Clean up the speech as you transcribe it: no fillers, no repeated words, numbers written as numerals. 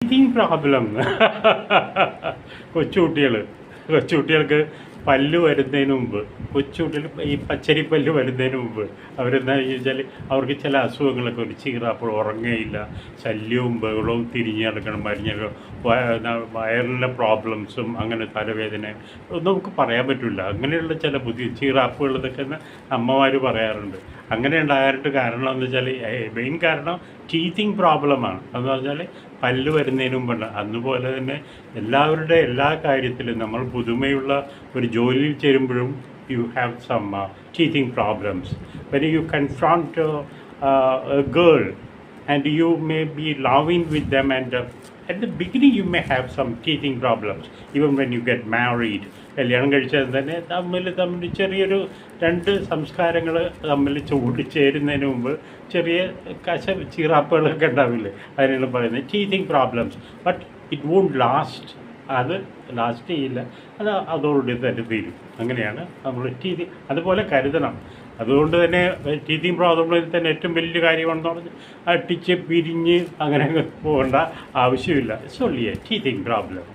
Teething problem. കൊച്ചുകുട്ടികൾക്ക് പല്ല് വരുന്നതിന് മുമ്പ്, കൊച്ചുകുട്ടികൾ ഈ പച്ചരിപ്പല്ല് വരുന്നതിന് മുമ്പ് അവരെന്താ ചോദിച്ചാൽ അവർക്ക് ചില അസുഖങ്ങളൊക്കെ ഒരു അപ്പോൾ ഉറങ്ങയില്ല, ശല്യവും ബഹളവും തിരിഞ്ഞ് നടക്കണം, വയറിൻ്റെ പ്രോബ്ലംസും അങ്ങനെ തലവേദന ഒന്നും നമുക്ക് പറയാൻ പറ്റില്ല. അങ്ങനെയുള്ള ചില ചീറാപ്പുകൾ ഇതൊക്കെ അമ്മമാർ പറയാറുണ്ട്. അങ്ങനെ ഉണ്ടാകാനായിട്ട് കാരണം എന്ന് വെച്ചാൽ മെയിൻ കാരണം ടീത്തിങ് പ്രോബ്ലമാണ്. അതെന്ന് പറഞ്ഞാൽ പല്ല് വരുന്നതിന് മുമ്പുണ്ട്. അതുപോലെ തന്നെ എല്ലാവരുടെ എല്ലാ കാര്യത്തിലും നമ്മൾ പുതുമയുള്ള ഒരു ജോലിയിൽ ചേരുമ്പോഴും you have some teething problems. When you confront a girl and you may be loving with them, and at the beginning you may have some teething problems. Even when you get married, കല്യാണം കഴിച്ചാൽ തന്നെ തമ്മിൽ ചെറിയൊരു രണ്ട് സംസ്കാരങ്ങൾ തമ്മിൽ ചേരുന്നതിന് മുമ്പ് ചെറിയ ചീറാപ്പുകളൊക്കെ ഉണ്ടാവില്ലേ, അതിനാണ് പറയുന്നത് teething problems. But it won't last. അത് ലാസ്റ്റ് ചെയ്യില്ല, അതോടുകൂടി തന്നെ തീരും. അങ്ങനെയാണ് നമ്മൾ അതുപോലെ കരുതണം. അതുകൊണ്ട് തന്നെ ടീത്തിങ് പ്രോബ്ലത്തിൽ തന്നെ ഏറ്റവും വലിയ കാര്യമാണെന്ന് പറഞ്ഞ് അടിച്ച് പിരിഞ്ഞ് അങ്ങനെ പോകേണ്ട ആവശ്യമില്ല. It's only A teething problem.